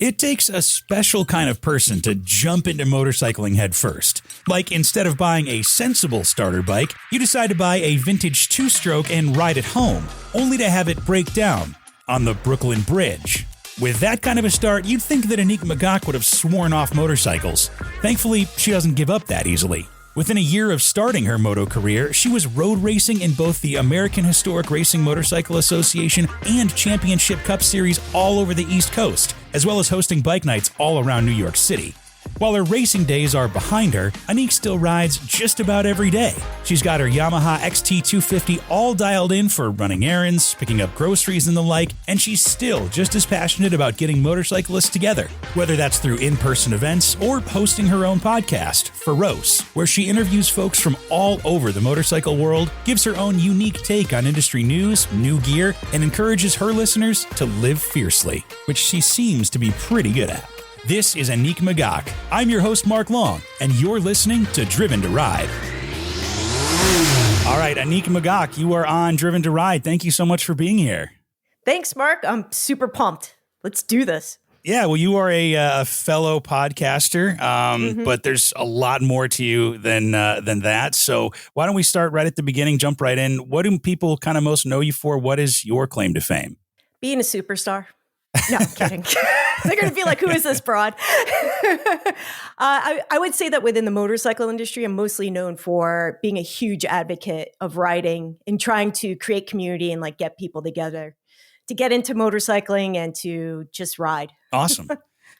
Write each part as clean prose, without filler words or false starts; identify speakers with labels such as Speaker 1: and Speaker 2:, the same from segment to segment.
Speaker 1: It takes a special kind of person to jump into motorcycling head first. Like, instead of buying a sensible starter bike, you decide to buy a vintage two-stroke and ride it home, only to have it break down on the Brooklyn Bridge. With that kind of a start, you'd think that Annick Magac would have sworn off motorcycles. Thankfully, she doesn't give up that easily. Within a year of starting her moto career, she was road racing in both the American Historic Racing Motorcycle Association and Championship Cup Series all over the East Coast, as well as hosting bike nights all around New York City. While her racing days are behind her, Annick still rides just about every day. She's got her Yamaha XT250 all dialed in for running errands, picking up groceries and the like, and she's still just as passionate about getting motorcyclists together, whether that's through in-person events or hosting her own podcast, Féroce, where she interviews folks from all over the motorcycle world, gives her own unique take on industry news, new gear, and encourages her listeners to live fiercely, which she seems to be pretty good at. This is Annick Magac. I'm your host, Mark Long, and you're listening to Driven to Ride. All right, Annick Magac, you are on Driven to Ride. Thank you so much for being here.
Speaker 2: Thanks, Mark. I'm super pumped. Let's do this.
Speaker 1: Yeah, well, you are a fellow podcaster, but there's a lot more to you than that. So why don't we start right at the beginning, jump right in. What do people kind of most know you for? What is your claim to fame?
Speaker 2: Being a superstar. No, I'm kidding. They're going to be like, who is this broad? I would say that within the motorcycle industry, I'm mostly known for being a huge advocate of riding and trying to create community and like get people together to get into motorcycling and to just ride.
Speaker 1: Awesome.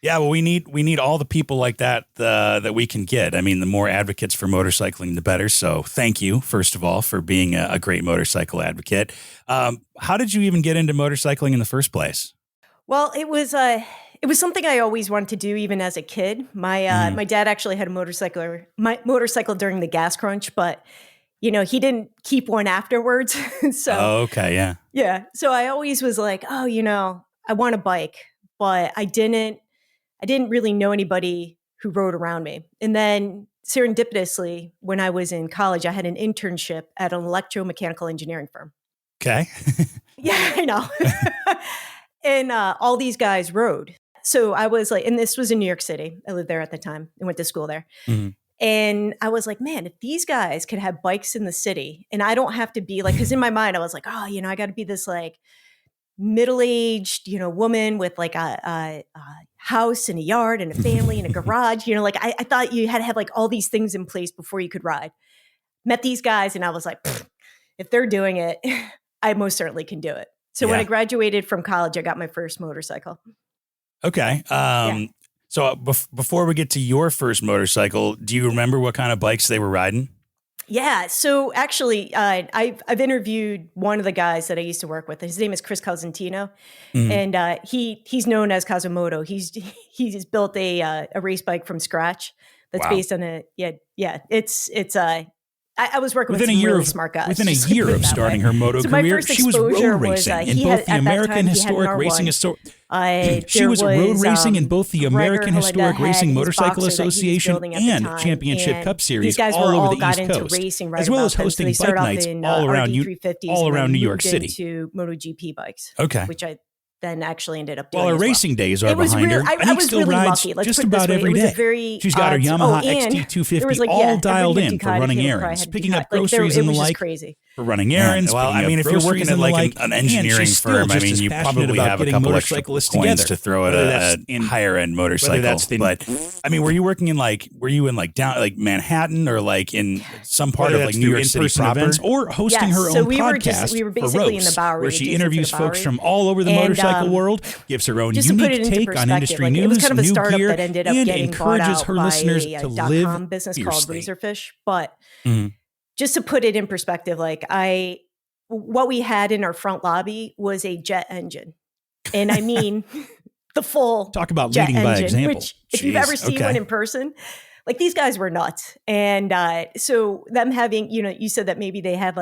Speaker 1: Yeah, well, we need all the people like that that we can get. I mean, the more advocates for motorcycling, the better. So thank you, first of all, for being a great motorcycle advocate. How did you even get into motorcycling in the first place?
Speaker 2: Well, it was something I always wanted to do, even as a kid. My dad actually had a motorcycle during the gas crunch, but he didn't keep one afterwards. So
Speaker 1: okay, yeah,
Speaker 2: yeah. So I always was like, I want a bike, but I didn't really know anybody who rode around me. And then serendipitously, when I was in college, I had an internship at an electromechanical engineering firm.
Speaker 1: Okay.
Speaker 2: Yeah, I know. And all these guys rode. So I was like, and this was in New York City. I lived there at the time and went to school there. Mm-hmm. And I was like, man, if these guys could have bikes in the city and I don't have to be like, because in my mind, I was like, I got to be this like middle-aged, woman with like a house and a yard and a family and a garage. I thought you had to have like all these things in place before you could ride. Met these guys and I was like, if they're doing it, I most certainly can do it. So when I graduated from college, I got my first motorcycle.
Speaker 1: Okay. So before we get to your first motorcycle, do you remember what kind of bikes they were riding?
Speaker 2: Yeah. So actually, I've interviewed one of the guys that I used to work with. His name is Chris Cosentino, and he's known as Kazumoto. He's built a race bike from scratch that's based on I was working with some really smart guys.
Speaker 1: Within a year of starting her moto career, she was road racing in both the American Historic Racing Motorcycle Association and Championship Cup Series all over the East Coast, as well as hosting bike nights all around New York City.
Speaker 2: To MotoGP bikes, which I then actually ended up doing.
Speaker 1: Well, her racing days are behind her.
Speaker 2: I was really lucky.
Speaker 1: Just about every day. She's got her Yamaha XT250 all dialed in for running errands, picking up groceries and the like. For running errands.
Speaker 3: Well, I mean, if you're working at like an engineering firm, I mean, you probably have a couple extra coins to throw at a higher end motorcycle. But I mean, were you in down like Manhattan or like in some part of like New York City proper?
Speaker 1: Or hosting her own podcast,
Speaker 2: we were basically in the Bowery,
Speaker 1: where she interviews folks from all over the motorcycle world, gives her own unique take on industry news,
Speaker 2: it was kind of a
Speaker 1: new
Speaker 2: startup
Speaker 1: gear,
Speaker 2: that ended up
Speaker 1: and
Speaker 2: getting bought
Speaker 1: encourages
Speaker 2: out
Speaker 1: her
Speaker 2: by
Speaker 1: listeners
Speaker 2: a
Speaker 1: to live
Speaker 2: .com business called
Speaker 1: fiercely.
Speaker 2: Razorfish. But just to put it in perspective, what we had in our front lobby was a jet engine. And I mean, the full
Speaker 1: talk about
Speaker 2: jet
Speaker 1: leading by
Speaker 2: engine,
Speaker 1: example.
Speaker 2: which if you've ever seen one in person, like these guys were nuts. And so them having, you said that maybe they had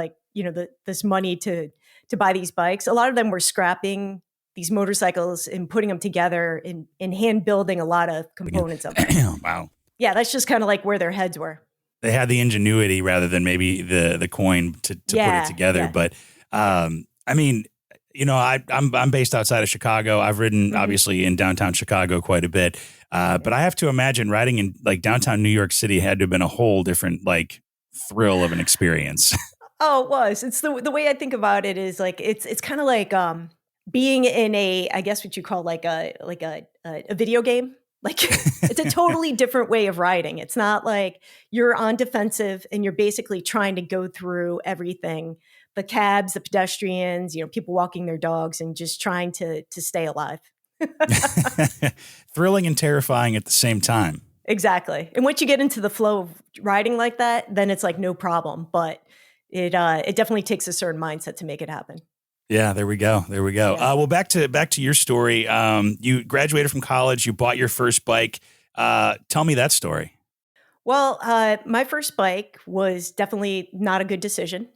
Speaker 2: this money to buy these bikes. A lot of them were scrapping these motorcycles and putting them together and hand building a lot of components of them.
Speaker 1: Wow.
Speaker 2: Yeah, that's just kind of like where their heads were.
Speaker 1: They had the ingenuity rather than maybe the coin to put it together.
Speaker 2: Yeah.
Speaker 1: But I mean,
Speaker 3: I'm based outside of Chicago. I've ridden obviously in downtown Chicago quite a bit, but I have to imagine riding in like downtown New York City had to have been a whole different like thrill of an experience.
Speaker 2: Oh, it was. It's the way I think about it is like it's kind of like being in I guess what you call like a video game. Like it's a totally different way of riding. It's not like you're on defensive and you're basically trying to go through everything, the cabs, the pedestrians, people walking their dogs and just trying to stay alive.
Speaker 3: Thrilling and terrifying at the same time.
Speaker 2: Exactly. And once you get into the flow of riding like that, then it's like no problem. But it definitely takes a certain mindset to make it happen.
Speaker 3: Yeah, there we go. Yeah. Well, back to your story. You graduated from college. You bought your first bike. Tell me that story.
Speaker 2: Well, my first bike was definitely not a good decision.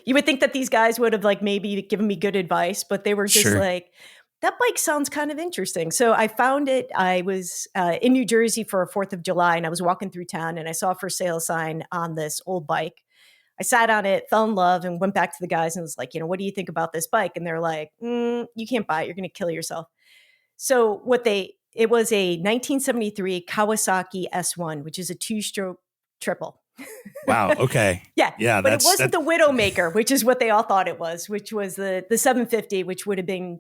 Speaker 2: You would think that these guys would have like maybe given me good advice, but they were just like, that bike sounds kind of interesting. So I found it. I was in New Jersey for 4th of July and I was walking through town and I saw a for sale sign on this old bike. I sat on it, fell in love, and went back to the guys and was like, what do you think about this bike? And they're like, you can't buy it. You're going to kill yourself. So it was a 1973 Kawasaki S1, which is a 2-stroke triple.
Speaker 3: Wow. Okay.
Speaker 2: Yeah. But it wasn't the Widowmaker, which is what they all thought it was, which was the 750, which would have been,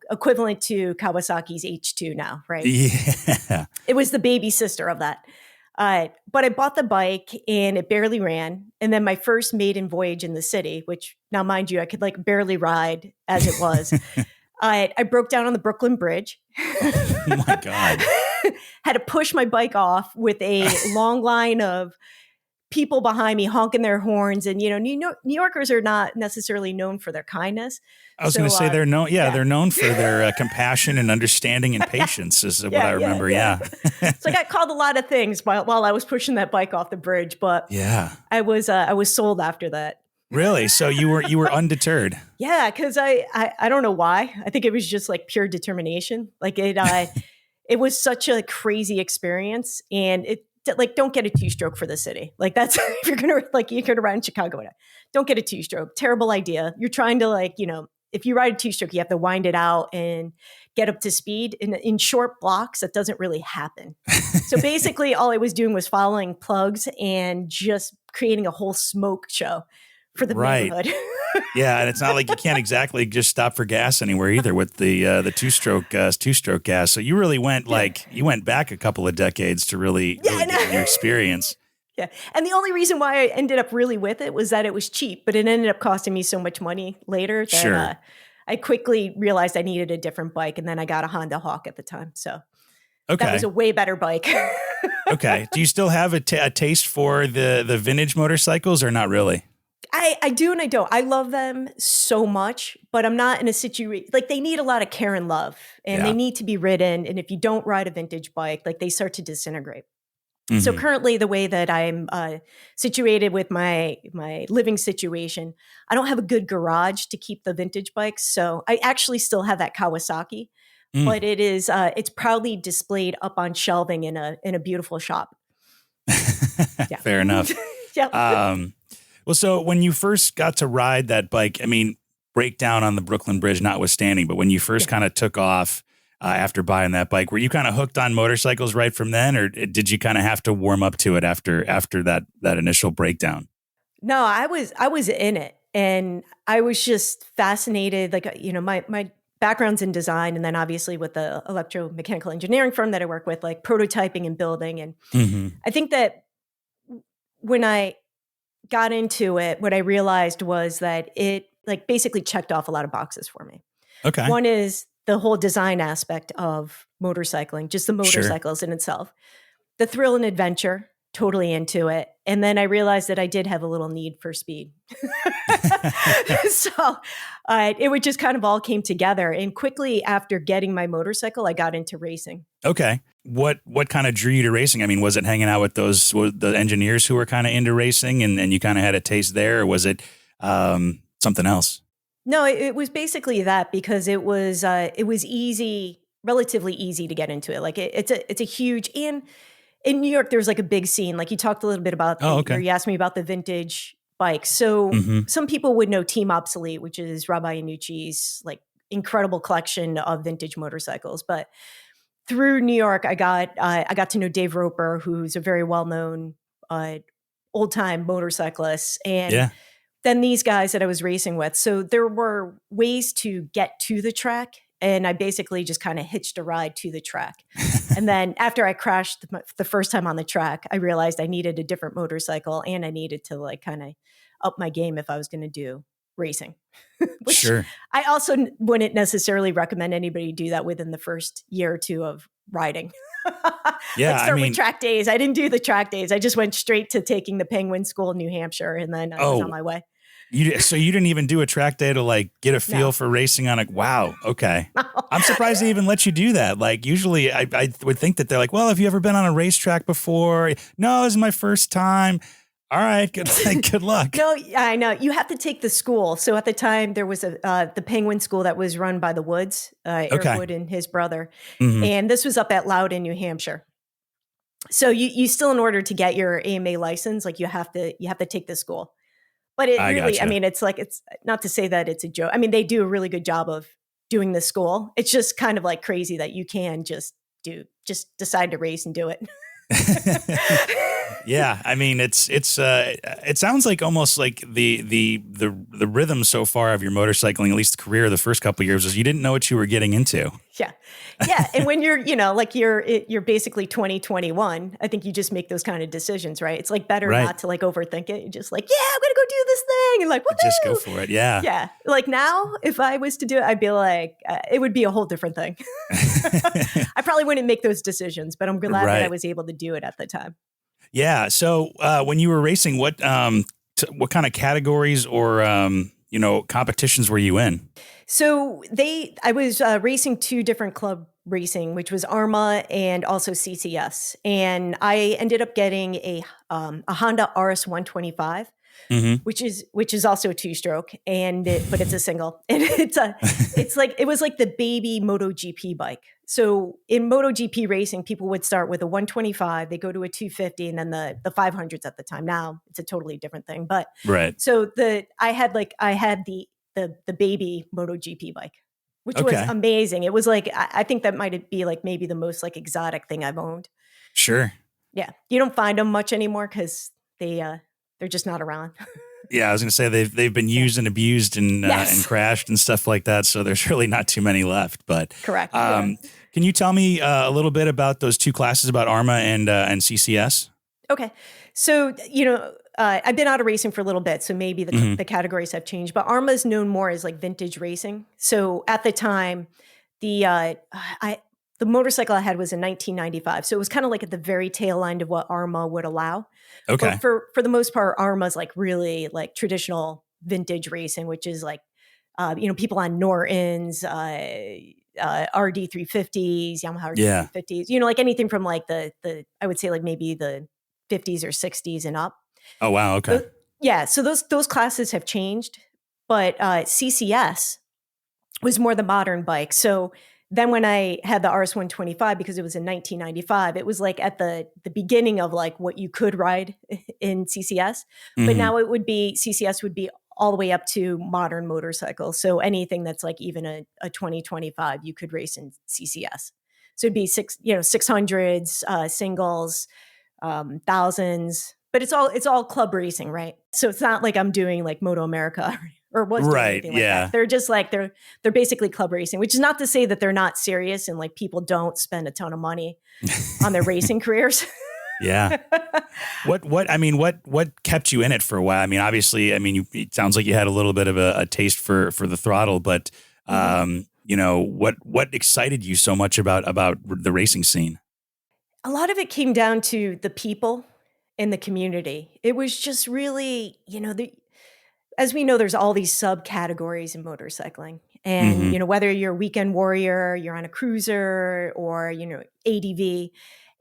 Speaker 2: equivalent to Kawasaki's H2 now, right?
Speaker 3: Yeah.
Speaker 2: It was the baby sister of that. But I bought the bike and it barely ran. And then my first maiden voyage in the city, which now, mind you, I could like barely ride as it was. I broke down on the Brooklyn Bridge.
Speaker 3: Oh my God.
Speaker 2: Had to push my bike off with a long line of people behind me honking their horns. And, New Yorkers are not necessarily known for their kindness.
Speaker 3: I was going to say they're known. Yeah, they're known for their compassion and understanding and patience is what I remember. Yeah.
Speaker 2: So I got called a lot of things while I was pushing that bike off the bridge, but I was sold after that.
Speaker 3: Really? So you were undeterred?
Speaker 2: Yeah, because I don't know why. I think it was just like pure determination. Like it was such a crazy experience, and don't get a 2-stroke for the city. Like that's if you're gonna ride in Chicago, don't get a 2-stroke. Terrible idea. You're trying to if you ride a 2-stroke, you have to wind it out and get up to speed in short blocks. That doesn't really happen. So basically, all I was doing was following plugs and just creating a whole smoke show for the neighborhood.
Speaker 3: Yeah, and it's not like you can't exactly just stop for gas anywhere either with the 2-stroke gas. So you really went you went back a couple of decades to really get your experience.
Speaker 2: Yeah. And the only reason why I ended up really with it was that it was cheap, but it ended up costing me so much money later that I quickly realized I needed a different bike. And then I got a Honda Hawk at the time. So that was a way better bike.
Speaker 3: Okay. Do you still have a taste for the vintage motorcycles or not really?
Speaker 2: I do and I don't. I love them so much, but I'm not in a situation they need a lot of care and love and they need to be ridden. And if you don't ride a vintage bike, they start to disintegrate. Mm-hmm. So currently the way that I'm situated with my living situation, I don't have a good garage to keep the vintage bikes. So I actually still have that Kawasaki, but it is it's proudly displayed up on shelving in a beautiful shop.
Speaker 3: Yeah. Fair enough.
Speaker 2: Yeah.
Speaker 3: Well, so when you first got to ride that bike, I mean, breakdown on the Brooklyn Bridge notwithstanding, but when you first kind of took off after buying that bike, were you kind of hooked on motorcycles right from then, or did you kind of have to warm up to it after that initial breakdown?
Speaker 2: No, I was in it, and I was just fascinated. My background's in design, and then obviously with the electromechanical engineering firm that I work with, prototyping and building, and I think that when I got into it, what I realized was that it basically checked off a lot of boxes for me.
Speaker 3: Okay.
Speaker 2: One is the whole design aspect of motorcycling, just the motorcycles in itself. The thrill and adventure, totally into it. And then I realized that I did have a little need for speed. So it would just kind of all came together. And quickly after getting my motorcycle, I got into racing.
Speaker 3: Okay. What kind of drew you to racing? I mean, was it hanging out with the engineers who were kind of into racing and you kind of had a taste there, or was it something else?
Speaker 2: No, it was basically that, because it was easy, relatively easy to get into it. It's a huge, and in New York, there's a big scene. You talked a little bit about,
Speaker 3: okay.
Speaker 2: You asked me about the vintage bikes. So some people would know Team Obsolete, which is Rabbi Iannucci's like incredible collection of vintage motorcycles. But through New York, I got to know Dave Roper, who's a very well-known old time motorcyclist, and then these guys that I was racing with. So there were ways to get to the track, and I basically just kind of hitched a ride to the track. And then after I crashed the first time on the track, I realized I needed a different motorcycle, and I needed to like kind of up my game if I was going to do racing. Which
Speaker 3: sure.
Speaker 2: I also wouldn't necessarily recommend anybody do that within the first year or two of riding.
Speaker 3: Yeah,
Speaker 2: start with track days. I didn't do the track days. I just went straight to taking the Penguin School in New Hampshire, and then I was on my way.
Speaker 3: So you didn't even do a track day to like get a feel for racing on a, wow. Okay. No. I'm surprised they even let you do that. Like usually I would think that they're like, well, have you ever been on a racetrack before? No, this is my first time. All right. Good luck.
Speaker 2: No, I know. You have to take the school. So at the time there was the Penguin School that was run by the Woods, Eric Wood and his brother. And this was up at Loudon, New Hampshire. So you still, in order to get your AMA license, like you have to take the school. But it really, I mean, it's not to say that it's a joke. I mean, they do a really good job of doing the school. It's just kind of like crazy that you can just decide to race and do it.
Speaker 3: Yeah, I mean, it sounds like almost like the rhythm so far of your motorcycling, at least the career, the first couple of years, is you didn't know what you were getting into.
Speaker 2: Yeah. And when you're, like you're basically 2021, I think you just make those kind of decisions, right? It's like better not to like overthink it. You're just like, yeah, I'm going to go do this thing. And like, woo-hoo!
Speaker 3: Just go for it. Yeah.
Speaker 2: Yeah. Like now, if I was to do it, I'd be like, it would be a whole different thing. I probably wouldn't make those decisions, but I'm glad that I was able to do it at the time.
Speaker 3: Yeah. So when you were racing, what kind of categories or, competitions were you in?
Speaker 2: So I was racing two different club racing, which was ARMA and also CCS. And I ended up getting a Honda RS125, which is also a two-stroke, but it's a single. And it was like the baby MotoGP bike. So in MotoGP racing, people would start with a 125, they go to a 250, and then the 500s at the time. Now it's a totally different thing. But so I had the baby MotoGP bike, which was amazing. It was like, I think that might be like maybe the most like exotic thing I've owned.
Speaker 3: Sure.
Speaker 2: Yeah. You don't find them much anymore because they're just not around.
Speaker 3: Yeah, I was going to say they've been used and abused and crashed and stuff like that. So there's really not too many left. But
Speaker 2: correct.
Speaker 3: Can you tell me a little bit about those two classes, about ARMA and CCS?
Speaker 2: Okay, so I've been out of racing for a little bit, so maybe the categories have changed. But ARMA is known more as like vintage racing. So at the time, the motorcycle I had was in 1995, so it was kind of like at the very tail end of what ARMA would allow.
Speaker 3: Okay.
Speaker 2: But for the most part, ARMA's like really like traditional vintage racing, which is like, people on Nortons, RD350s, Yamaha RD350s, like anything from like the I would say like maybe the 50s or 60s and up.
Speaker 3: Oh, wow. Okay.
Speaker 2: So those classes have changed, but CCS was more the modern bike. So then when I had the RS125, because it was in 1995, it was like at the beginning of like what you could ride in CCS. But now CCS would be all the way up to modern motorcycles. So anything that's like even a 2025, you could race in CCS. So it'd be 600s, singles, thousands, but it's all club racing, right? So it's not like I'm doing like Moto America or was doing anything like that. They're just like, they're basically club racing, which is not to say that they're not serious and like people don't spend a ton of money on their racing careers.
Speaker 3: Yeah. What kept you in it for a while? I mean, obviously, it sounds like you had a little bit of a taste for the throttle, but what excited you so much about the racing scene?
Speaker 2: A lot of it came down to the people in the community. It was just really, as we know, there's all these subcategories in motorcycling. And, whether you're a weekend warrior, you're on a cruiser or, ADV.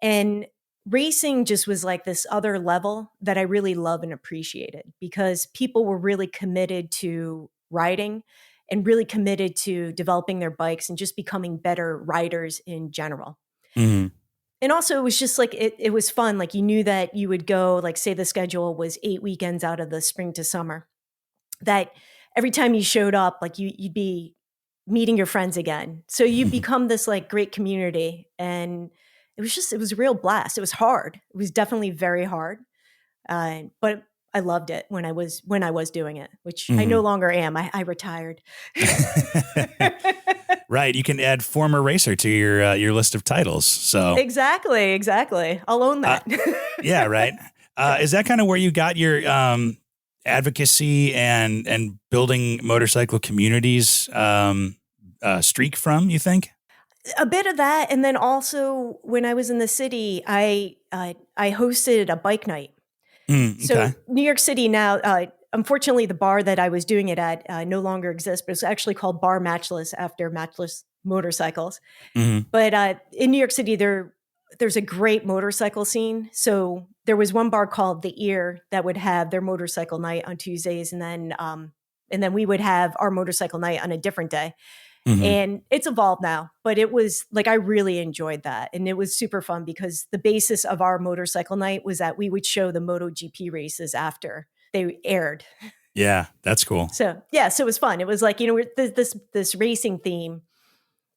Speaker 2: And racing just was like this other level that I really love and appreciated because people were really committed to riding and really committed to developing their bikes and just becoming better riders in general. And also it was just like, it was fun. Like you knew that you would go, like say the schedule was 8 weekends out of the spring to summer, that every time you showed up, like you'd be meeting your friends again. So you become this like great community. And it was a real blast. It was hard. It was definitely very hard. But I loved it when I was doing it, which I no longer am. I retired.
Speaker 3: Right. You can add former racer to your list of titles. So
Speaker 2: Exactly. I'll own that.
Speaker 3: Yeah. Right. Is that kind of where you got your advocacy and building motorcycle communities streak from, you think?
Speaker 2: A bit of that. And then also when I was in the city, I hosted a bike night.
Speaker 3: Okay.
Speaker 2: So New York City now, unfortunately, the bar that I was doing it at no longer exists, but it's actually called Bar Matchless after Matchless Motorcycles. But in New York City, there's a great motorcycle scene. So there was one bar called The Ear that would have their motorcycle night on Tuesdays, and then we would have our motorcycle night on a different day. And it's evolved now, but it was like, I really enjoyed that. And it was super fun because the basis of our motorcycle night was that we would show the MotoGP races after they aired.
Speaker 3: Yeah, that's cool.
Speaker 2: So it was fun. It was like, this racing theme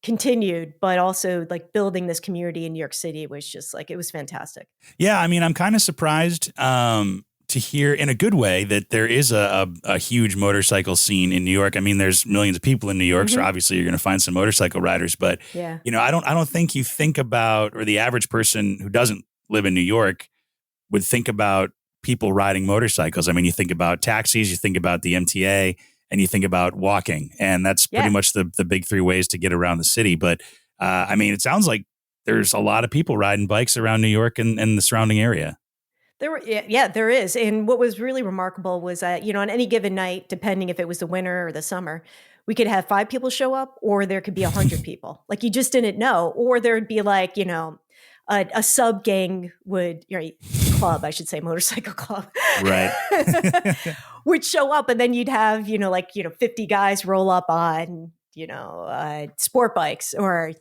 Speaker 2: continued, but also like building this community in New York City was just like, it was fantastic.
Speaker 3: Yeah. I mean, I'm kind of surprised to hear in a good way that there is a huge motorcycle scene in New York. I mean, there's millions of people in New York, so obviously you're going to find some motorcycle riders, but
Speaker 2: yeah,
Speaker 3: I don't think you think about, or the average person who doesn't live in New York would think about people riding motorcycles. I mean, you think about taxis, you think about the MTA, and you think about walking, and that's pretty much the big three ways to get around the city. But I mean, it sounds like there's a lot of people riding bikes around New York and the surrounding area.
Speaker 2: There is. And what was really remarkable was that, on any given night, depending if it was the winter or the summer, we could have 5 people show up, or there could be 100 people. Like you just didn't know. Or there'd be like, a sub gang club, I should say, motorcycle club.
Speaker 3: Right.
Speaker 2: would show up, and then you'd have, 50 guys roll up on, sport bikes, or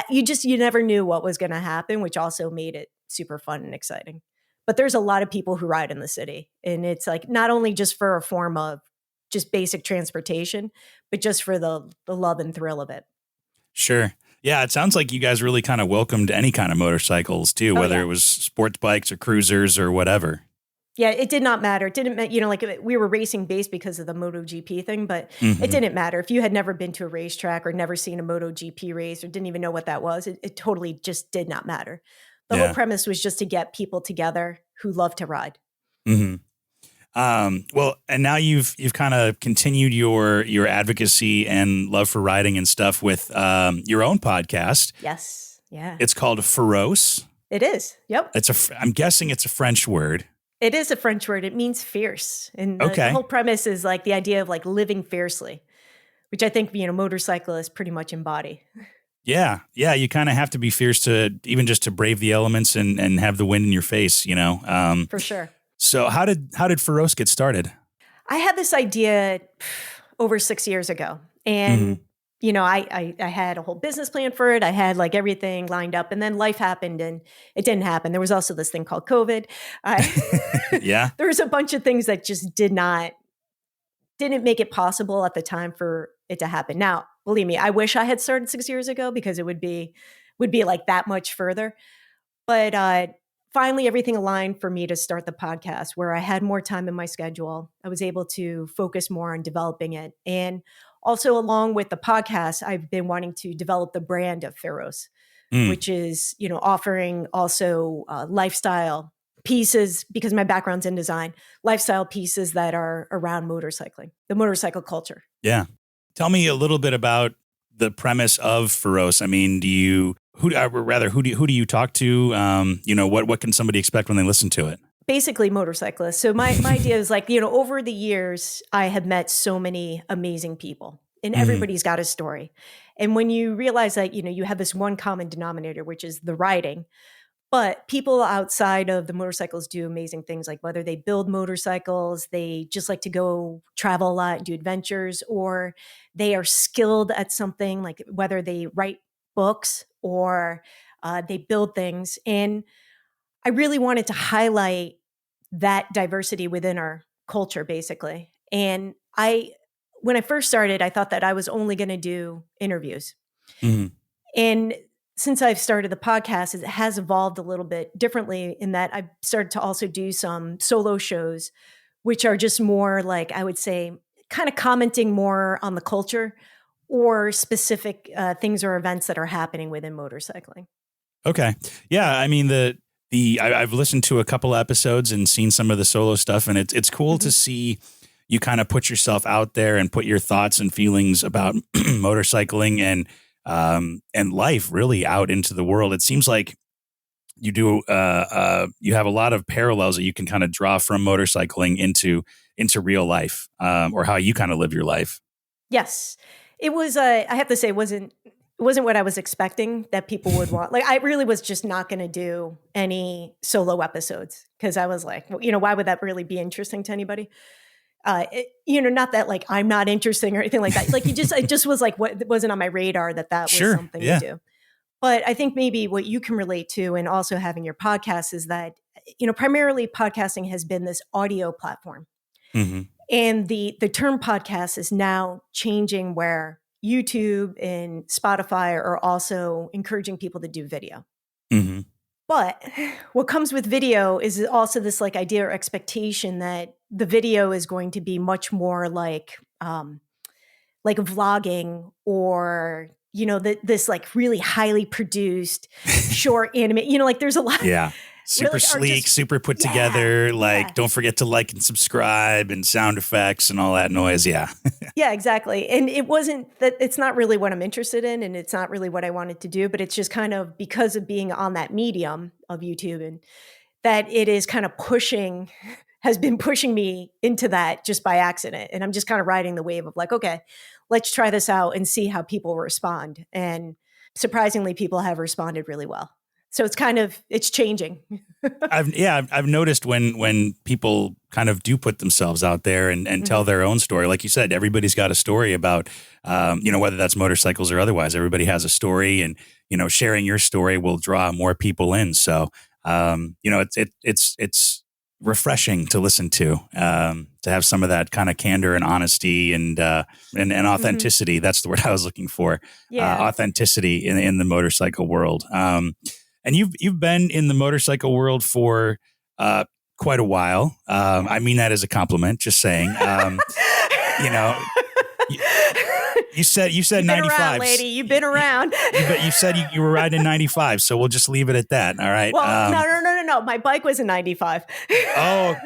Speaker 2: you never knew what was going to happen, which also made it super fun and exciting. But there's a lot of people who ride in the city, and it's like not only just for a form of just basic transportation, but just for the love and thrill of it.
Speaker 3: Sure. Yeah, it sounds like you guys really kind of welcomed any kind of motorcycles too, whether it was sports bikes or cruisers or whatever.
Speaker 2: Yeah, it did not matter. It didn't, like we were racing based because of the MotoGP thing, but it didn't matter. If you had never been to a racetrack or never seen a MotoGP race or didn't even know what that was, it totally just did not matter. The whole premise was just to get people together who love to ride.
Speaker 3: Well, and now you've kind of continued your advocacy and love for riding and stuff with your own podcast.
Speaker 2: Yes. Yeah.
Speaker 3: It's called Féroce.
Speaker 2: It is. Yep.
Speaker 3: I'm guessing it's a French word.
Speaker 2: It is a French word. It means fierce. And the whole premise is like the idea of like living fiercely, which I think, motorcyclists pretty much embody.
Speaker 3: Yeah. Yeah. You kind of have to be fierce to even just to brave the elements and have the wind in your face,
Speaker 2: For sure.
Speaker 3: So how did Féroce get started?
Speaker 2: I had this idea over 6 years ago, and I had a whole business plan for it. I had like everything lined up, and then life happened and it didn't happen. There was also this thing called COVID.
Speaker 3: Yeah.
Speaker 2: There was a bunch of things that just didn't make it possible at the time for it to happen. Now, believe me, I wish I had started 6 years ago because it would be like that much further. But finally, everything aligned for me to start the podcast, where I had more time in my schedule. I was able to focus more on developing it. And also, along with the podcast, I've been wanting to develop the brand of Féroce, which is, offering also lifestyle pieces, because my background's in design, lifestyle pieces that are around motorcycling, the motorcycle culture.
Speaker 3: Yeah. Tell me a little bit about the premise of Féroce. I mean, who do you talk to? What can somebody expect when they listen to it?
Speaker 2: Basically motorcyclists. So my idea is like, over the years, I have met so many amazing people, and everybody's got a story. And when you realize that, you have this one common denominator, which is the riding, but people outside of the motorcycles do amazing things, like whether they build motorcycles, they just like to go travel a lot and do adventures, or they are skilled at something, like whether they write books or they build things. And I really wanted to highlight that diversity within our culture, basically. And when I first started, I thought that I was only going to do interviews. Mm-hmm. And since I've started the podcast, it has evolved a little bit differently in that I've started to also do some solo shows, which are just more like, I would say, kind of commenting more on the culture or specific things or events that are happening within motorcycling.
Speaker 3: Okay. Yeah. I mean, I've listened to a couple episodes and seen some of the solo stuff, and it's cool to see you kind of put yourself out there and put your thoughts and feelings about motorcycling and life really out into the world. It seems like you do. You have a lot of parallels that you can kind of draw from motorcycling into real life, or how you kind of live your life.
Speaker 2: Yes, it was. I have to say, it wasn't what I was expecting that people would want. Like, I really was just not going to do any solo episodes because I was like, well, why would that really be interesting to anybody? Not that like I'm not interesting or anything like that. Like, it just was like, it wasn't on my radar that was something to do. But I think maybe what you can relate to, and also having your podcast, is that, primarily podcasting has been this audio platform. Mm-hmm. And the term podcast is now changing where YouTube and Spotify are also encouraging people to do video. Mm-hmm. But what comes with video is also this like idea or expectation that the video is going to be much more like vlogging, or this like really highly produced short anime. Like there's a lot.
Speaker 3: Yeah. Super really sleek, super put together. Like, don't forget to like and subscribe, and sound effects and all that noise. Yeah.
Speaker 2: Yeah, exactly. And it wasn't that, it's not really what I'm interested in, and it's not really what I wanted to do, but it's just kind of because of being on that medium of YouTube, and that it is kind of has been pushing me into that just by accident. And I'm just kind of riding the wave of like, okay, let's try this out and see how people respond. And surprisingly, people have responded really well. So it's changing.
Speaker 3: I've noticed when people kind of do put themselves out there and tell their own story. Like you said, everybody's got a story about, whether that's motorcycles or otherwise, everybody has a story, and, sharing your story will draw more people in. So, it's refreshing to listen to have some of that kind of candor and honesty and authenticity. Mm-hmm. That's the word I was looking for. Yeah. Authenticity in the motorcycle world. And you've been in the motorcycle world for quite a while. I mean that as a compliment. Just saying. You said
Speaker 2: You've been
Speaker 3: 95.
Speaker 2: Around, lady. You've been around.
Speaker 3: But you said you were riding in 95, so we'll just leave it at that. All right.
Speaker 2: Well, no. My bike was a 95.
Speaker 3: Oh,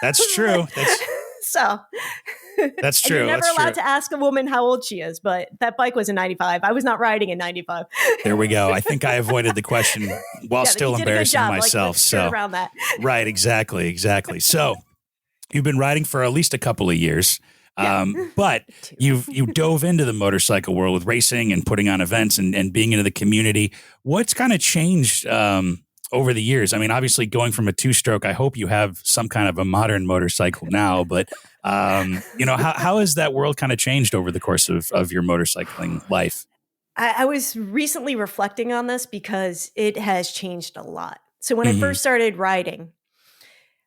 Speaker 3: that's true. That's true.
Speaker 2: And you're never allowed to ask a woman how old she is, but that bike was a 95. I was not riding in 95.
Speaker 3: There we go. I think I avoided the question while still embarrassing myself.
Speaker 2: So around that.
Speaker 3: Right. Exactly. So you've been riding for at least a couple of years. But you dove into the motorcycle world with racing and putting on events and being into the community. What's kind of changed over the years? I mean, obviously going from a two-stroke, I hope you have some kind of a modern motorcycle now, but how has that world kind of changed over the course of your motorcycling life?
Speaker 2: I was recently reflecting on this because it has changed a lot. So when I first started riding,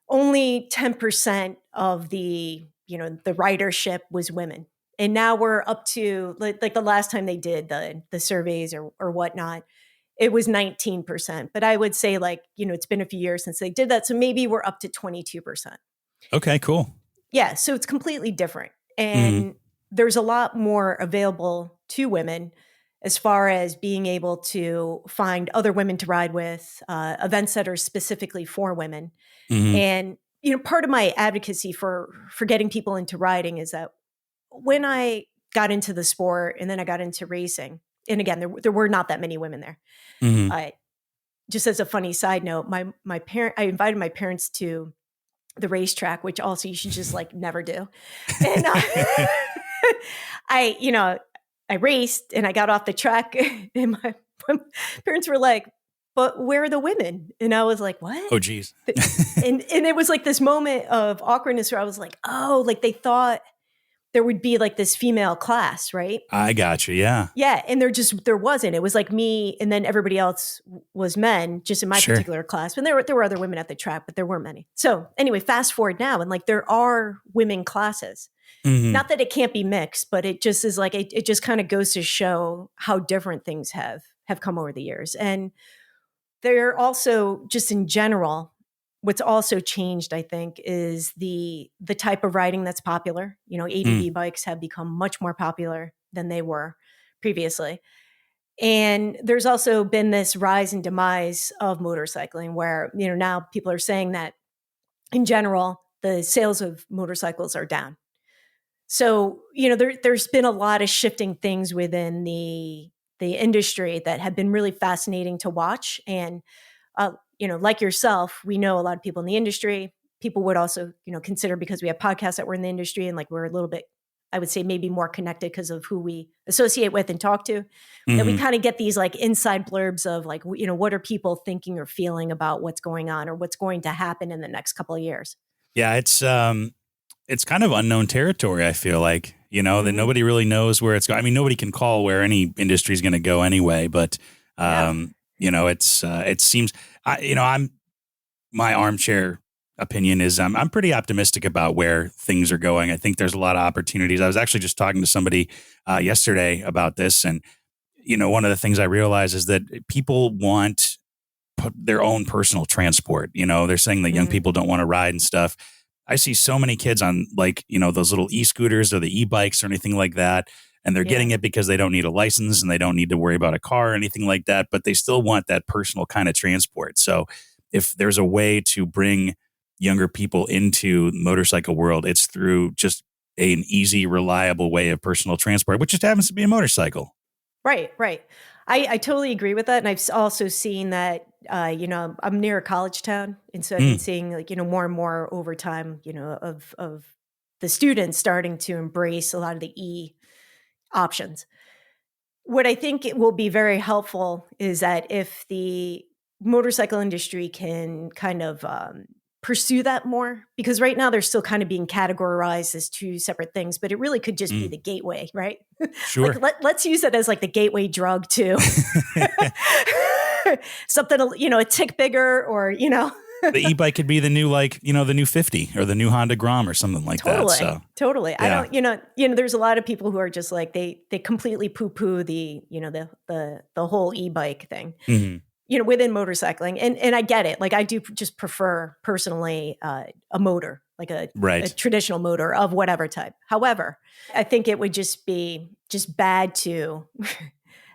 Speaker 2: only 10% of the ridership was women. And now we're up to like the last time they did the surveys or whatnot, it was 19%. But I would say it's been a few years since they did that. So maybe we're up to 22%.
Speaker 3: Okay, cool.
Speaker 2: Yeah. So it's completely different. And there's a lot more available to women as far as being able to find other women to ride with, events that are specifically for women. Mm-hmm. And part of my advocacy for getting people into riding is that when I got into the sport and then I got into racing, and again, there were not that many women there. Mm-hmm. Just as a funny side note, I invited my parents to the racetrack, which also you should just never do. And I raced and I got off the track and my parents were like, "But where are the women?" And I was like, "What?"
Speaker 3: Oh, geez.
Speaker 2: and it was like this moment of awkwardness where I was like, "Oh, like they thought there would be like this female class, right?
Speaker 3: I got you. Yeah.
Speaker 2: Yeah. And there wasn't. It was like me and then everybody else was men just in my particular class. And there were other women at the track, but there weren't many. So anyway, fast forward now and like there are women classes. Mm-hmm. Not that it can't be mixed, but it just is like, it just kind of goes to show how different things have come over the years. And they're also just in general, what's also changed, I think, is the type of riding that's popular. You know, ADV bikes have become much more popular than they were previously. And there's also been this rise and demise of motorcycling where, you know, now people are saying that in general, the sales of motorcycles are down. So, you know, there's been a lot of shifting things within the industry that have been really fascinating to watch. And, you know, like yourself, we know a lot of people in the industry. People would also, you know, consider, because we have podcasts that were in the industry and like we're a little bit, I would say maybe more connected because of who we associate with and talk to, that we kind of get these like inside blurbs of like, you know, what are people thinking or feeling about what's going on or what's going to happen in the next couple of years?
Speaker 3: Yeah, it's kind of unknown territory, I feel like, you know, that nobody really knows where it's going. I mean, nobody can call where any industry is going to go anyway, but, you know, it seems, you know, my armchair opinion is I'm pretty optimistic about where things are going. I think there's a lot of opportunities. I was actually just talking to somebody yesterday about this. And, you know, one of the things I realized is that people want their own personal transport. You know, they're saying that young people don't want to ride and stuff. I see so many kids on like, you know, those little e-scooters or the e-bikes or anything like that. And they're getting it because they don't need a license and they don't need to worry about a car or anything like that, but they still want that personal kind of transport. So if there's a way to bring younger people into the motorcycle world, it's through just an easy, reliable way of personal transport, which just happens to be a motorcycle.
Speaker 2: Right, right. I totally agree with that. And I've also seen that, you know, I'm near a college town. And so I've been seeing like, you know, more and more over time, you know, of the students starting to embrace a lot of the E options. What I think it will be very helpful is that if the motorcycle industry can kind of pursue that more, because right now they're still kind of being categorized as two separate things, but it really could just be the gateway, right?
Speaker 3: Sure.
Speaker 2: Like, let's use it as like the gateway drug to something, you know, a tick bigger or, you know.
Speaker 3: The e-bike could be the new, like, you know, the new 50 or the new Honda Grom or something like that. So
Speaker 2: totally. Yeah. I don't, you know, there's a lot of people who are just like, they completely poo-poo the, you know, the whole e-bike thing. You know, within motorcycling. And I get it. Like I do just prefer personally a motor, like a traditional motor of whatever type. However, I think it would just be bad to,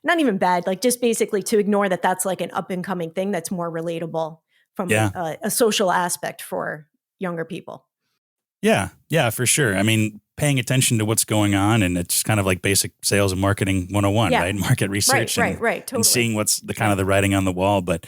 Speaker 2: not even bad, like just basically to ignore that that's like an up and coming thing that's more relatable from a social aspect for younger people.
Speaker 3: Yeah, for sure. I mean, paying attention to what's going on, and it's kind of like basic sales and marketing 101, right? Market research
Speaker 2: right, totally.
Speaker 3: And seeing what's the kind of the writing on the wall. But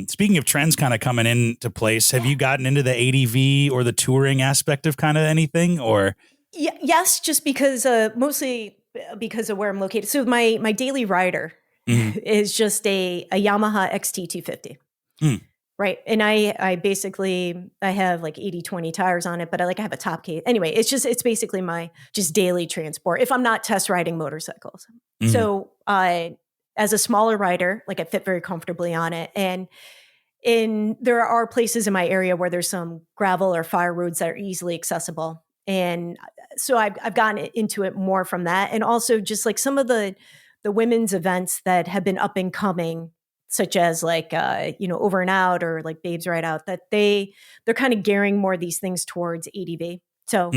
Speaker 3: speaking of trends kind of coming into place, have you gotten into the ADV or the touring aspect of kind of anything or?
Speaker 2: Yes, just because mostly because of where I'm located. So my daily rider is just a Yamaha XT250. Right. And I basically, I have like 80/20 tires on it, but I have a top case. Anyway, it's basically my just daily transport if I'm not test riding motorcycles. So as a smaller rider, like I fit very comfortably on it. And there are places in my area where there's some gravel or fire roads that are easily accessible. And so I've gotten into it more from that. And also just like some of the women's events that have been up and coming, such as like, you know, Over and Out or like Babes Ride Out, that they're kind of gearing more of these things towards ADV. So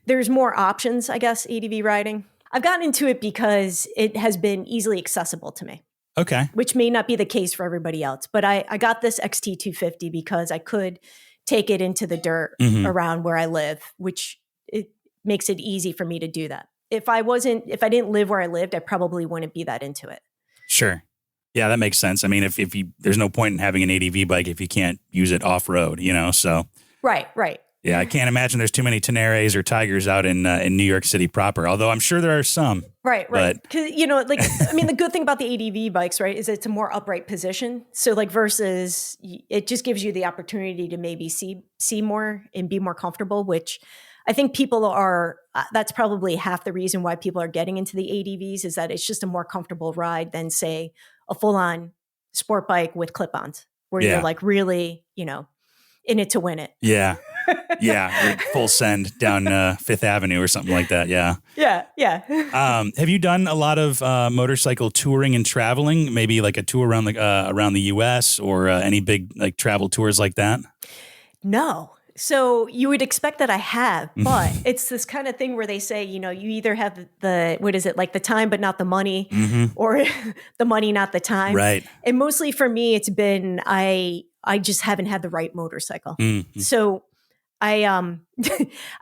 Speaker 2: there's more options, I guess, ADV riding. I've gotten into it because it has been easily accessible to me.
Speaker 3: Okay.
Speaker 2: Which may not be the case for everybody else. But I got this XT250 because I could take it into the dirt around where I live, which it makes it easy for me to do that. If I didn't live where I lived, I probably wouldn't be that into it.
Speaker 3: Sure. Yeah, that makes sense. I mean, if there's no point in having an ADV bike if you can't use it off road, you know. So
Speaker 2: right.
Speaker 3: Yeah, I can't imagine there's too many Tenares or Tigers out in New York City proper. Although I'm sure there are some.
Speaker 2: Right. Because you know, like I mean, the good thing about the ADV bikes, right, is it's a more upright position. So like versus, it just gives you the opportunity to maybe see more and be more comfortable, which I think people are, that's probably half the reason why people are getting into the ADVs is that it's just a more comfortable ride than, say, a full-on sport bike with clip-ons where you're like really, in it to win it.
Speaker 3: Yeah. Yeah. Full send down Fifth Avenue or something like that. Yeah.
Speaker 2: Yeah.
Speaker 3: Have you done a lot of motorcycle touring and traveling? Maybe like a tour around the US or any big like travel tours like that?
Speaker 2: No. So you would expect that I have, but it's this kind of thing where they say, you either have the time, but not the money, or the money, not the time.
Speaker 3: Right.
Speaker 2: And mostly for me, it's been, I just haven't had the right motorcycle. So I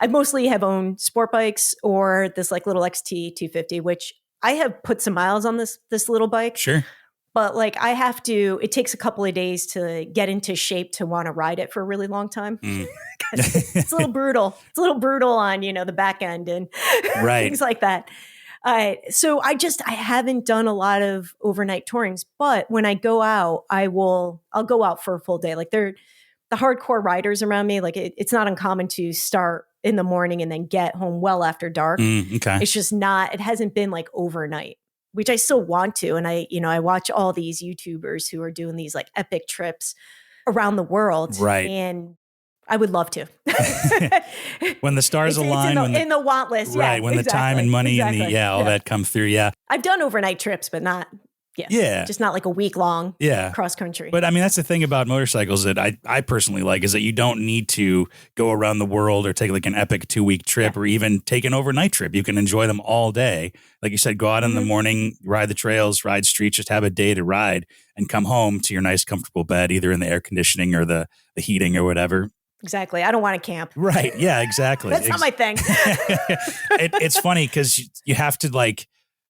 Speaker 2: mostly have owned sport bikes or this like little XT 250, which I have put some miles on this little bike.
Speaker 3: Sure.
Speaker 2: But like it takes a couple of days to get into shape to want to ride it for a really long time. It's a little brutal. It's a little brutal on, the back end and things like that. So I haven't done a lot of overnight tourings, but when I go out, I'll go out for a full day. Like the hardcore riders around me, like it's not uncommon to start in the morning and then get home well after dark.
Speaker 3: Okay.
Speaker 2: It's just it hasn't been like overnight, which I still want to. And I watch all these YouTubers who are doing these like epic trips around the world.
Speaker 3: Right.
Speaker 2: And I would love to.
Speaker 3: When the stars align.
Speaker 2: In the want list.
Speaker 3: Right.
Speaker 2: Yeah,
Speaker 3: when the time and money and all that come through. Yeah.
Speaker 2: I've done overnight trips, but not. Yeah. Just not like a week long cross country.
Speaker 3: But I mean, that's the thing about motorcycles that I personally like is that you don't need to go around the world or take like an epic 2-week trip or even take an overnight trip. You can enjoy them all day. Like you said, go out in the morning, ride the trails, ride streets, just have a day to ride and come home to your nice, comfortable bed, either in the air conditioning or the heating or whatever.
Speaker 2: Exactly. I don't want to camp.
Speaker 3: Right. Yeah, exactly.
Speaker 2: That's not my thing.
Speaker 3: It's funny because you have to like,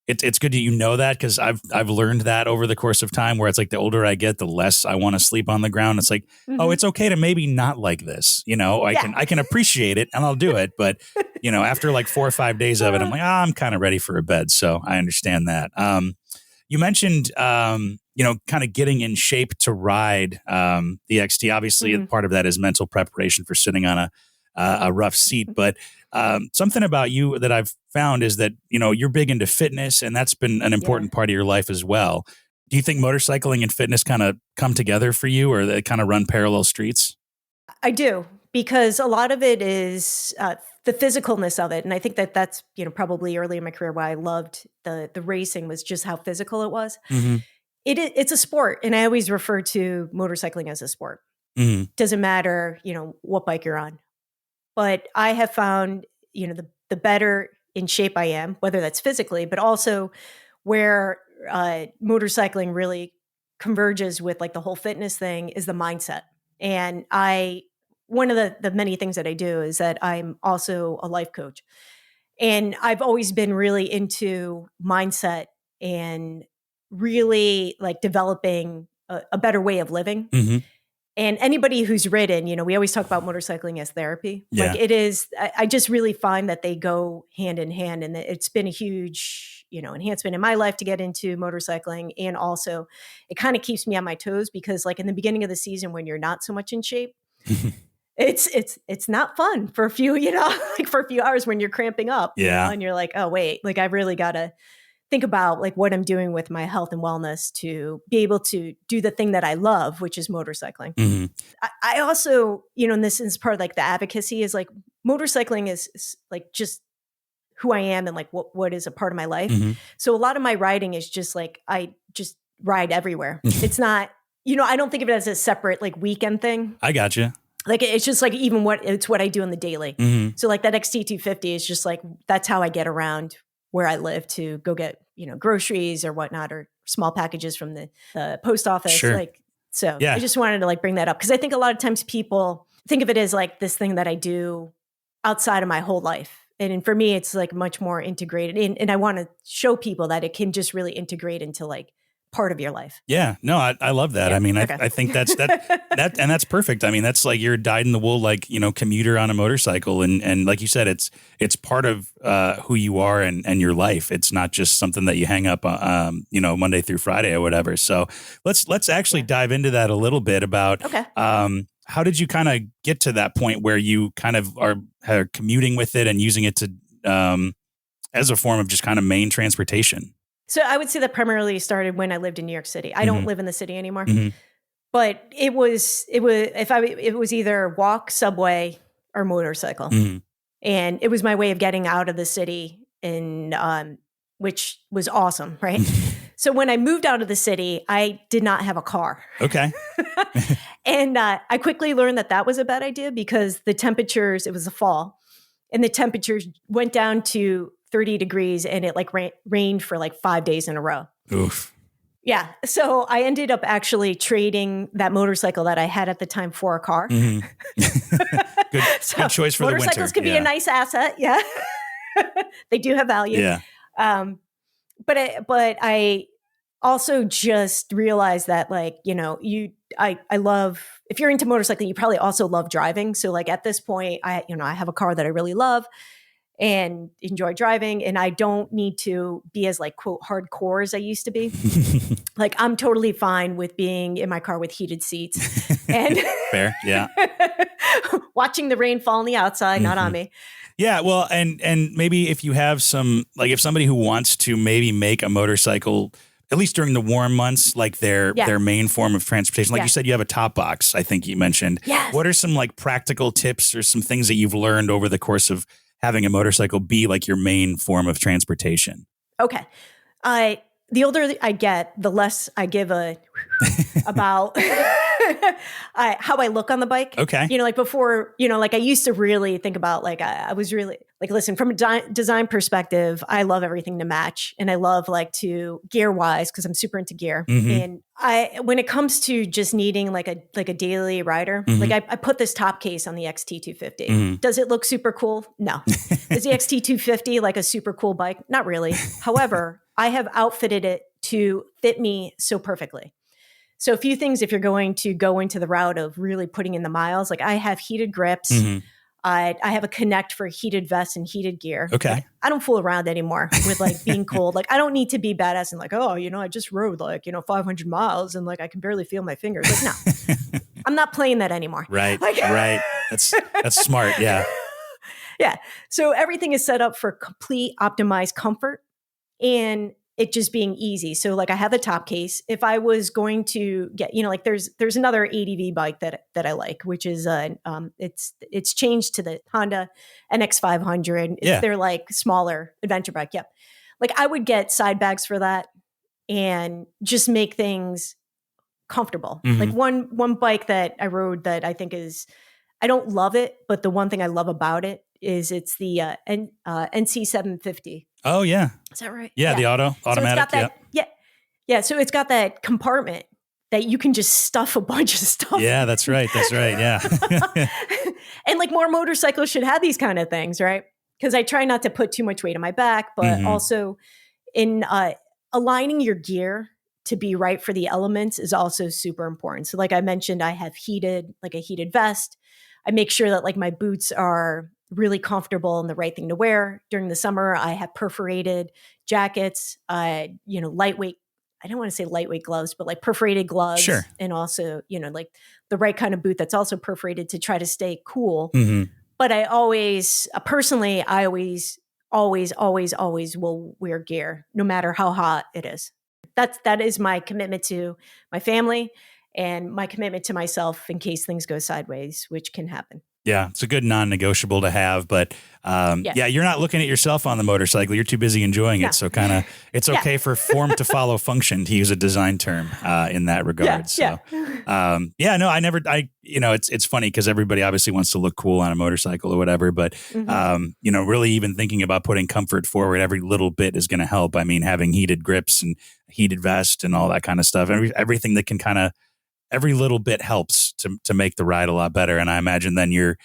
Speaker 3: it's good that that because I've learned that over the course of time where it's like the older I get, the less I want to sleep on the ground. It's like, oh, it's okay to maybe not like this. I can appreciate it and I'll do it. But, after like 4 or 5 days of it, I'm like, I'm kind of ready for a bed. So I understand that. You mentioned, kind of getting in shape to ride the XT. Obviously, part of that is mental preparation for sitting on a rough seat. But something about you that I've found is that, you're big into fitness and that's been an important part of your life as well. Do you think motorcycling and fitness kind of come together for you or they kind of run parallel streets?
Speaker 2: I do, because a lot of it is the physicalness of it. And I think that's, probably early in my career why I loved the racing was just how physical it was. It's a sport. And I always refer to motorcycling as a sport. Doesn't matter, what bike you're on. But I have found, the better in shape I am, whether that's physically, but also where motorcycling really converges with like the whole fitness thing is the mindset. And one of the many things that I do is that I'm also a life coach. And I've always been really into mindset and really like developing a better way of living. And anybody who's ridden, we always talk about motorcycling as therapy.
Speaker 3: Yeah.
Speaker 2: Like it is, I just really find that they go hand in hand. And it's been a huge, enhancement in my life to get into motorcycling. And also it kind of keeps me on my toes because like in the beginning of the season, when you're not so much in shape, it's not fun for a few, like for a few hours when you're cramping up.
Speaker 3: Yeah.
Speaker 2: And you're like, oh, wait, like I really got to think about like what I'm doing with my health and wellness to be able to do the thing that I love, which is motorcycling. I also, and this is part of like the advocacy is like motorcycling is like just who I am and like what is a part of my life. So a lot of my riding is just like, I just ride everywhere. It's not, I don't think of it as a separate like weekend thing.
Speaker 3: I gotcha.
Speaker 2: Like it's just like even it's what I do on the daily. So like that XT250 is just like, that's how I get around where I live to go get, groceries or whatnot, or small packages from the post office.
Speaker 3: Sure.
Speaker 2: I just wanted to like bring that up because I think a lot of times people think of it as like this thing that I do outside of my whole life. And for me, it's like much more integrated. And I want to show people that it can just really integrate into like part of your life.
Speaker 3: Yeah, no, I love that. I mean, I think that's and that's perfect. I mean, that's like you're dyed in the wool, like, commuter on a motorcycle. And like you said, it's part of who you are and your life. It's not just something that you hang up, Monday through Friday or whatever. So let's actually dive into that a little bit about, how did you kind of get to that point where you kind of are commuting with it and using it to as a form of just kind of main transportation?
Speaker 2: So I would say that primarily started when I lived in New York City. I don't live in the city anymore, but it was either walk, subway, or motorcycle, and it was my way of getting out of the city, and which was awesome, right? So when I moved out of the city, I did not have a car.
Speaker 3: Okay.
Speaker 2: And I quickly learned that was a bad idea because the temperatures, it was the fall, and the temperatures went down to 30 degrees and it like rained for like 5 days in a row.
Speaker 3: Oof.
Speaker 2: Yeah. So I ended up actually trading that motorcycle that I had at the time for a car.
Speaker 3: Good choice for the winter.
Speaker 2: Motorcycles could be a nice asset. Yeah. They do have value.
Speaker 3: Yeah.
Speaker 2: But I also just realized that, like, you know, I love, if you're into motorcycling, you probably also love driving. So like at this point, I have a car that I really love and enjoy driving, and I don't need to be as like quote hardcore as I used to be. Like I'm totally fine with being in my car with heated seats and
Speaker 3: fair. Yeah.
Speaker 2: watching the rain fall on the outside, not on me.
Speaker 3: Yeah, well, and maybe if you have some, like if somebody who wants to maybe make a motorcycle, at least during the warm months, like their main form of transportation, like you said, you have a top box, I think you mentioned.
Speaker 2: Yes.
Speaker 3: What are some like practical tips or some things that you've learned over the course of having a motorcycle be like your main form of transportation?
Speaker 2: Okay. The older I get, the less I give about how I look on the bike.
Speaker 3: Okay.
Speaker 2: You know, like before, you know, like I used to really think about, like, I was really like, listen, from a design perspective, I love everything to match. And I love like to gear wise, because I'm super into gear. And when it comes to just needing like a daily rider, like I put this top case on the XT250. Does it look super cool? No. Is the XT250 like a super cool bike? Not really. However, I have outfitted it to fit me so perfectly. So a few things, if you're going to go into the route of really putting in the miles, like I have heated grips. I have a connect for heated vests and heated gear.
Speaker 3: Okay.
Speaker 2: Like, I don't fool around anymore with like being cold. Like I don't need to be badass and like, oh, you know, I just rode like, 500 miles and like I can barely feel my fingers. Like, no, I'm not playing that anymore.
Speaker 3: Right.
Speaker 2: Like,
Speaker 3: right. That's smart. Yeah.
Speaker 2: Yeah. So everything is set up for complete optimized comfort and it just being easy. So like I have the top case. If I was going to get, like there's another ADV bike that I like, which is it's changed to the Honda NX500. It's their like smaller adventure bike. Yep. Like I would get side bags for that and just make things comfortable. Like one bike that I rode that I think I don't love it, but the one thing I love about it is it's the NC750.
Speaker 3: Oh yeah.
Speaker 2: Is that right?
Speaker 3: Yeah, the automatic.
Speaker 2: So it's got that, yeah. So it's got that compartment that you can just stuff a bunch of stuff.
Speaker 3: Yeah, that's right. Yeah.
Speaker 2: And like more motorcycles should have these kind of things, right? Because I try not to put too much weight on my back, but also in aligning your gear to be right for the elements is also super important. So like I mentioned, I have a heated vest. I make sure that like my boots are really comfortable and the right thing to wear. During the summer, I have perforated jackets, lightweight, I don't want to say lightweight gloves, but like perforated gloves.
Speaker 3: Sure.
Speaker 2: And also, like the right kind of boot that's also perforated to try to stay cool. But I always, personally, I always will wear gear, no matter how hot it is. That is my commitment to my family and my commitment to myself in case things go sideways, which can happen.
Speaker 3: Yeah, it's a good non-negotiable to have, but you're not looking at yourself on the motorcycle. You're too busy enjoying it. So kind of, it's okay for form to follow function, to use a design term in that regard. It's funny because everybody obviously wants to look cool on a motorcycle or whatever, but really even thinking about putting comfort forward, every little bit is going to help. I mean, having heated grips and heated vest and all that kind of stuff, everything that can kind of, every little bit helps to make the ride a lot better. And I imagine then you're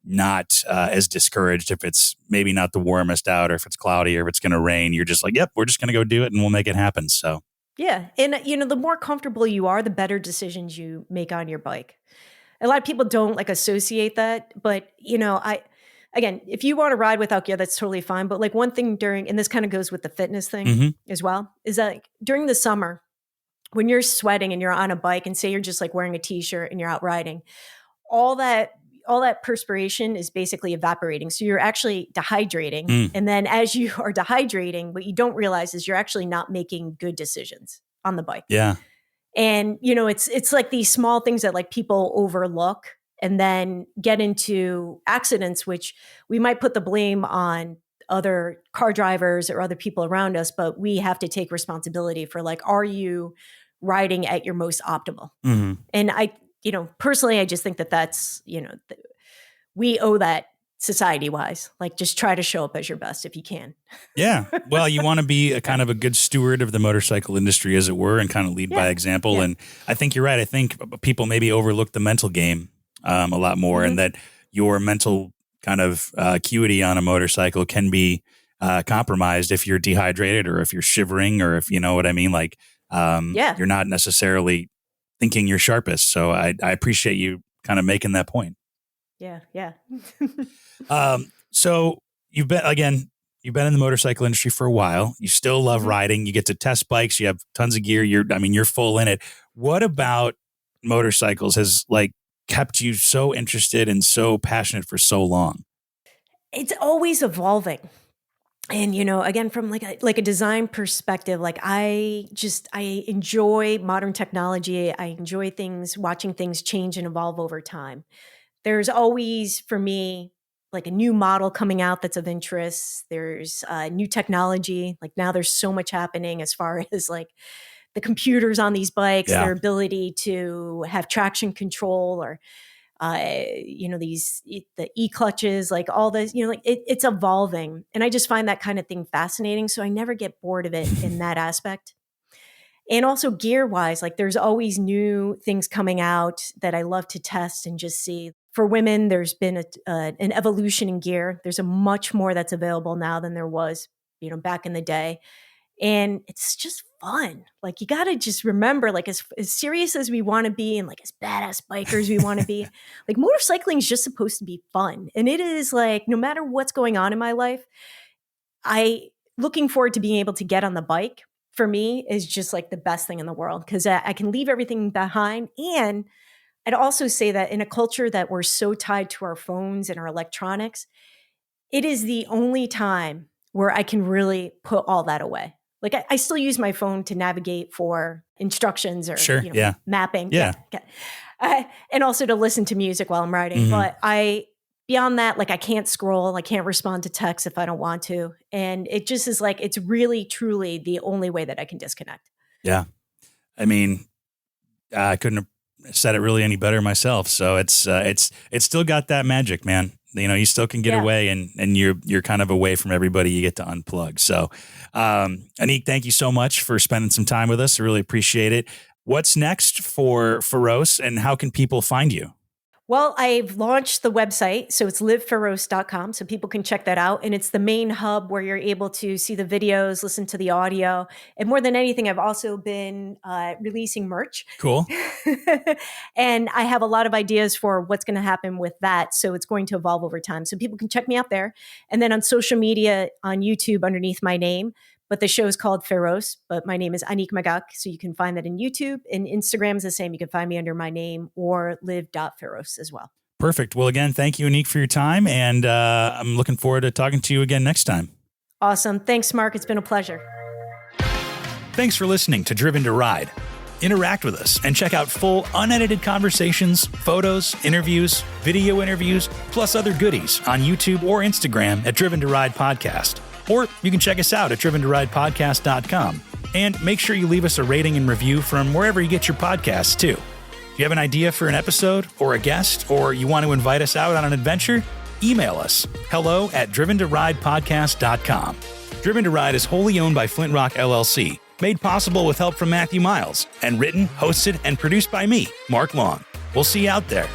Speaker 3: not as discouraged if it's maybe not the warmest out or if it's cloudy or if it's going to rain. You're just like, yep, we're just going to go do it and we'll make it happen. So,
Speaker 2: yeah. And, the more comfortable you are, the better decisions you make on your bike. A lot of people don't like associate that, but, again, if you want to ride without gear, that's totally fine. But like one thing and this kind of goes with the fitness thing as well, is that like, during the summer, when you're sweating and you're on a bike and say you're just like wearing a t-shirt and you're out riding, all that perspiration is basically evaporating. So you're actually dehydrating. And then as you are dehydrating, what you don't realize is you're actually not making good decisions on the bike.
Speaker 3: Yeah.
Speaker 2: And, it's like these small things that like people overlook and then get into accidents, which we might put the blame on other car drivers or other people around us, but we have to take responsibility for like, are you riding at your most optimal?
Speaker 3: Mm-hmm.
Speaker 2: And personally, I just think that that's, we owe that society-wise. Like, just try to show up as your best if you can.
Speaker 3: Yeah. Well, you want to be a kind of a good steward of the motorcycle industry, as it were, and kind of lead by example. Yeah. And I think you're right. I think people maybe overlook the mental game a lot more, and that your mental kind of acuity on a motorcycle can be compromised if you're dehydrated or if you're shivering or if you know what I mean. Like, you're not necessarily thinking you're sharpest. So I appreciate you kind of making that point.
Speaker 2: Yeah.
Speaker 3: So you've been in the motorcycle industry for a while. You still love riding. You get to test bikes. You have tons of gear. You're full in it. What about motorcycles has like kept you so interested and so passionate for so long?
Speaker 2: It's always evolving. And, again, from like a design perspective, like I enjoy modern technology. I enjoy watching things change and evolve over time. There's always, for me, like a new model coming out that's of interest. There's new technology. Like now there's so much happening as far as like the computers on these bikes, their ability to have traction control or, the e-clutches, like all this, it's evolving. And I just find that kind of thing fascinating. So I never get bored of it in that aspect. And also gear wise, like there's always new things coming out that I love to test and just see. For women, there's been an evolution in gear. There's a much more that's available now than there was, back in the day. And it's just fun. Like you got to just remember, like as serious as we want to be and like as badass bikers we want to be, like motorcycling is just supposed to be fun. And it is like, no matter what's going on in my life, looking forward to being able to get on the bike for me is just like the best thing in the world because I can leave everything behind. And I'd also say that in a culture that we're so tied to our phones and our electronics, it is the only time where I can really put all that away. Like I still use my phone to navigate for instructions or mapping.
Speaker 3: Yeah.
Speaker 2: And also to listen to music while I'm riding. But beyond that, like I can't scroll, I can't respond to text if I don't want to. And it just is like, it's really, truly the only way that I can disconnect.
Speaker 3: Yeah. I mean, I couldn't have said it really any better myself. So it's still got that magic, man. You still can get away and you're kind of away from everybody. You get to unplug. So, Annick, thank you so much for spending some time with us. I really appreciate it. What's next for Féroce and how can people find you?
Speaker 2: Well, I've launched the website, so it's liveféroce.com, so people can check that out. And it's the main hub where you're able to see the videos, listen to the audio. And more than anything, I've also been releasing merch.
Speaker 3: Cool.
Speaker 2: And I have a lot of ideas for what's going to happen with that. So it's going to evolve over time. So people can check me out there. And then on social media, on YouTube, underneath my name. But the show is called Féroce, but my name is Annick Magac. So you can find that in YouTube, and Instagram is the same. You can find me under my name or live.féroce as well.
Speaker 3: Perfect. Well, again, thank you, Annick, for your time. And I'm looking forward to talking to you again next time.
Speaker 2: Awesome. Thanks, Mark. It's been a pleasure.
Speaker 3: Thanks for listening to Driven to Ride. Interact with us and check out full unedited conversations, photos, interviews, video interviews, plus other goodies on YouTube or Instagram at Driven to Ride Podcast. Or you can check us out at driventoridepodcast.com. And make sure you leave us a rating and review from wherever you get your podcasts, too. If you have an idea for an episode or a guest, or you want to invite us out on an adventure, email us, hello@driventoridepodcast.com. Driven to Ride is wholly owned by Flint Rock LLC, made possible with help from Matthew Miles, and written, hosted, and produced by me, Mark Long. We'll see you out there.